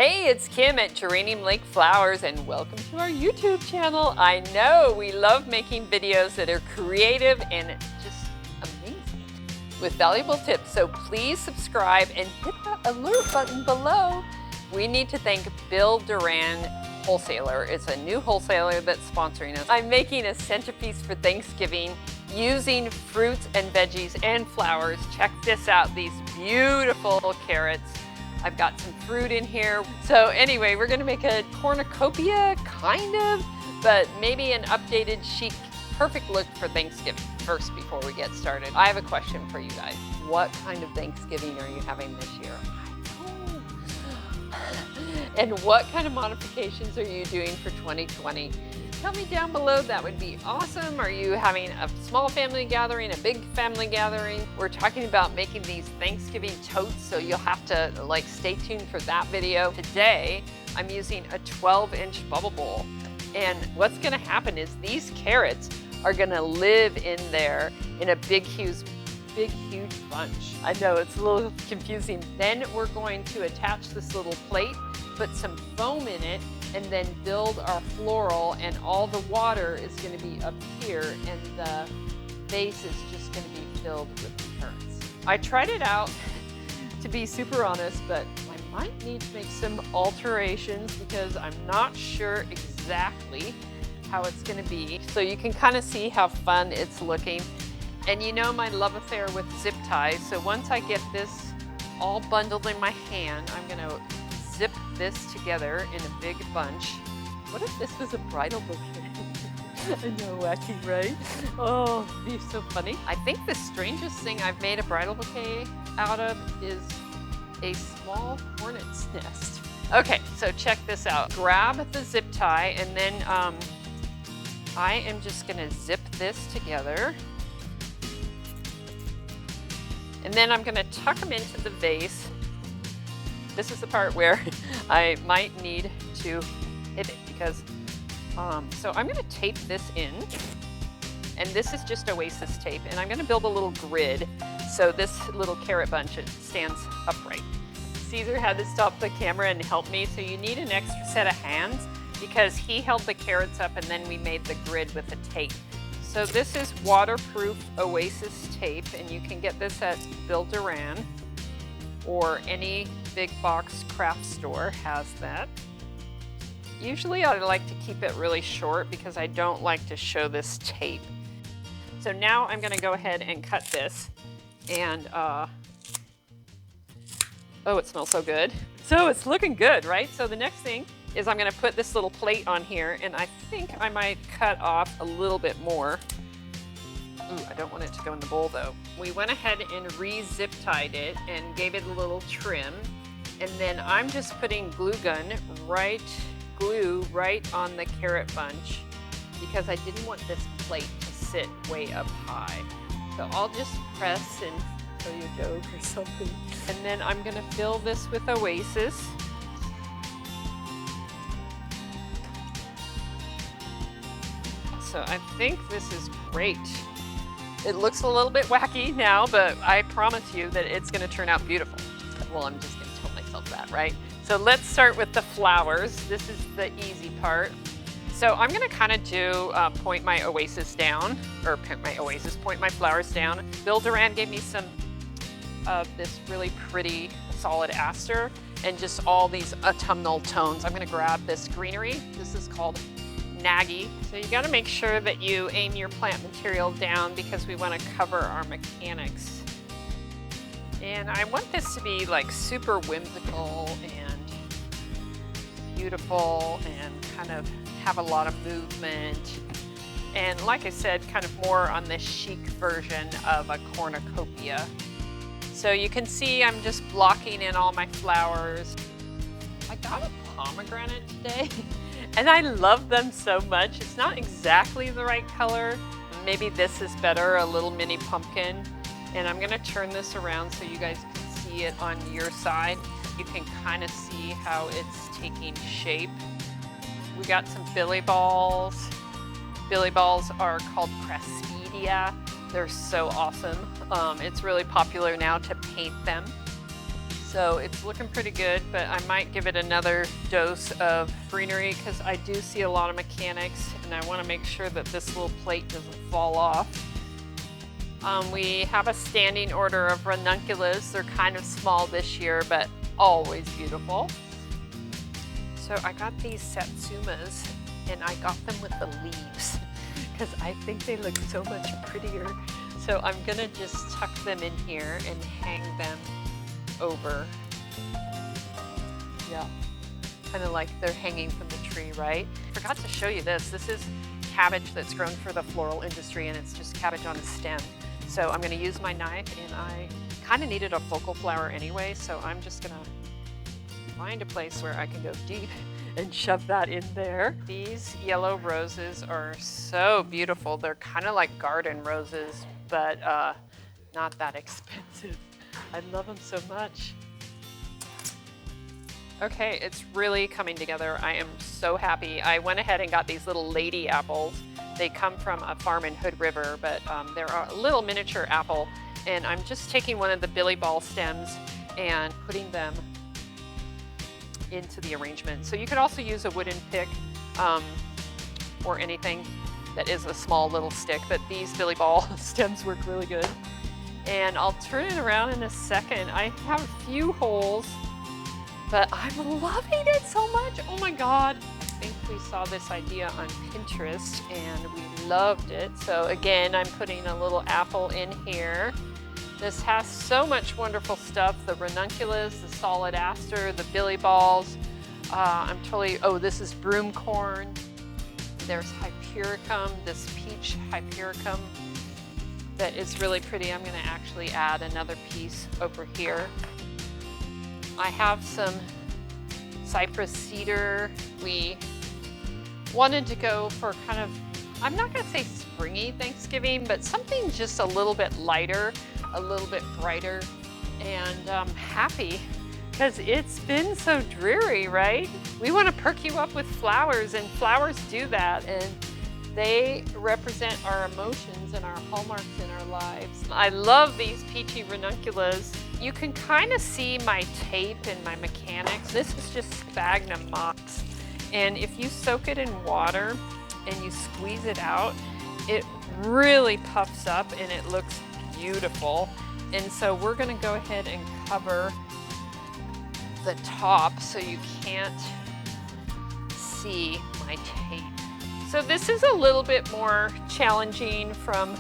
Hey, it's Kim at Geranium Lake Flowers and welcome to our YouTube channel. I know we love making videos that are creative and just amazing with valuable tips, so please subscribe and hit that alert button below. We need to thank Bill Duran Wholesaler. It's a new wholesaler that's sponsoring us. I'm making a centerpiece for Thanksgiving using fruits and veggies and flowers. Check this out, these beautiful carrots. I've got some fruit in here. So anyway, we're gonna make a cornucopia, kind of, but maybe an updated chic, perfect look for Thanksgiving. First, before we get started, I have a question for you guys. What kind of Thanksgiving are you having this year? And what kind of modifications are you doing for 2020? Tell me down below, that would be awesome. Are you having a small family gathering, a big family gathering? We're talking about making these Thanksgiving totes, so you'll have to stay tuned for that video. Today, I'm using a 12-inch bubble bowl. And what's gonna happen is these carrots are gonna live in there in a big, huge bunch. I know it's a little confusing. Then we're going to attach this little plate, put some foam in it, and then build our floral, and all the water is going to be up here and the base is just going to be filled with the carrots. I tried it out, to be super honest, but I might need to make some alterations because I'm not sure exactly how it's going to be. So you can kind of see how fun it's looking. And you know my love affair with zip ties, so once I get this all bundled in my hand, I'm going to zip this together in a big bunch. What if this was a bridal bouquet? I know, wacky, right? Oh, it'd be so funny. I think the strangest thing I've made a bridal bouquet out of is a small hornet's nest. Okay, so check this out. Grab the zip tie, and then I am just gonna zip this together. And then I'm gonna tuck them into the vase. This is the part where I might need to hit it because, so I'm gonna tape this in, and this is just Oasis tape, and I'm gonna build a little grid so this little carrot bunch stands upright. Caesar had to stop the camera and help me, so you need an extra set of hands because he held the carrots up and then we made the grid with the tape. So this is waterproof Oasis tape, and you can get this at Bill Duran or any big box craft store has that. Usually I like to keep it really short because I don't like to show this tape. So now I'm gonna go ahead and cut this, and oh, it smells so good. So it's looking good, right? So the next thing is I'm gonna put this little plate on here, and I think I might cut off a little bit more. Ooh, I don't want it to go in the bowl though. We went ahead and re-zip tied it and gave it a little trim. And then I'm just putting glue right on the carrot bunch because I didn't want this plate to sit way up high. So I'll just press and tell you a joke or something. And then I'm gonna fill this with Oasis. So I think this is great. It looks a little bit wacky now, but I promise you that it's gonna turn out beautiful. Well, I'm just gonna tell myself that, right? So let's start with the flowers. This is the easy part. So I'm gonna kind of do point my Oasis down, or point my flowers down. Bill Duran gave me some of this really pretty solid aster and just all these autumnal tones. I'm gonna grab this greenery. This is called Nagy. So you gotta make sure that you aim your plant material down because we wanna cover our mechanics. And I want this to be like super whimsical and beautiful and kind of have a lot of movement. And like I said, kind of more on the chic version of a cornucopia. So you can see I'm just blocking in all my flowers. I got a pomegranate today and I love them so much. It's not exactly the right color. Maybe this is better, a little mini pumpkin. And I'm gonna turn this around so you guys can see it on your side. You can kind of see how it's taking shape. We got some billy balls. Billy balls are called Craspedia. They're so awesome. It's really popular now to paint them. So it's looking pretty good, but I might give it another dose of greenery because I do see a lot of mechanics and I want to make sure that this little plate doesn't fall off. We have a standing order of ranunculus. They're kind of small this year, but always beautiful. So I got these satsumas and I got them with the leaves because I think they look so much prettier. So I'm gonna just tuck them in here and hang them over. Yeah, kind of like they're hanging from the tree, right? Forgot to show you this. This is cabbage that's grown for the floral industry and it's just cabbage on a stem. So I'm gonna use my knife and I kind of needed a focal flower anyway, so I'm just gonna find a place where I can go deep and shove that in there. These yellow roses are so beautiful. They're kind of like garden roses, but not that expensive. I love them so much. Okay, it's really coming together. I am so happy. I went ahead and got these little lady apples. They come from a farm in Hood River, but they're a little miniature apple. And I'm just taking one of the billy ball stems and putting them into the arrangement. So you could also use a wooden pick or anything that is a small little stick, but these billy ball stems work really good. And I'll turn it around in a second. I have a few holes, but I'm loving it so much. Oh my God. I think we saw this idea on Pinterest and we loved it. So again, I'm putting a little apple in here. This has so much wonderful stuff. The ranunculus, the solid aster, the billy balls. Oh, this is broomcorn. There's hypericum, this peach hypericum that is really pretty. I'm gonna actually add another piece over here. I have some cypress cedar. We wanted to go for kind of, I'm not gonna say springy Thanksgiving, but something just a little bit lighter, a little bit brighter, and I'm happy because it's been so dreary, right? We want to perk you up with flowers, and flowers do that, and they represent our emotions and our hallmarks in our lives. I love these peachy ranunculus. You can kind of see my tape and my mechanics. This is just sphagnum moss, and if you soak it in water and you squeeze it out, it really puffs up and it looks beautiful. And so we're gonna go ahead and cover the top so you can't see my tape. So this is a little bit more challenging from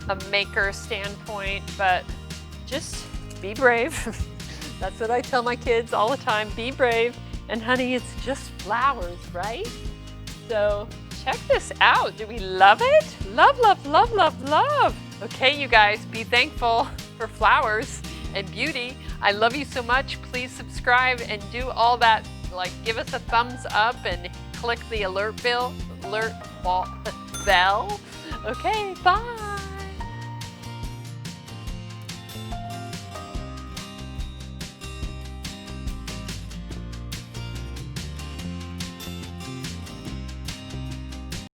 a maker standpoint, but just be brave. That's what I tell my kids all the time, be brave. And honey, it's just flowers, right? So check this out. Do we love it? Love, love, love, love, love. Okay, you guys, be thankful for flowers and beauty. I love you so much. Please subscribe and do all that. Like, give us a thumbs up and click the alert bell. Okay, bye.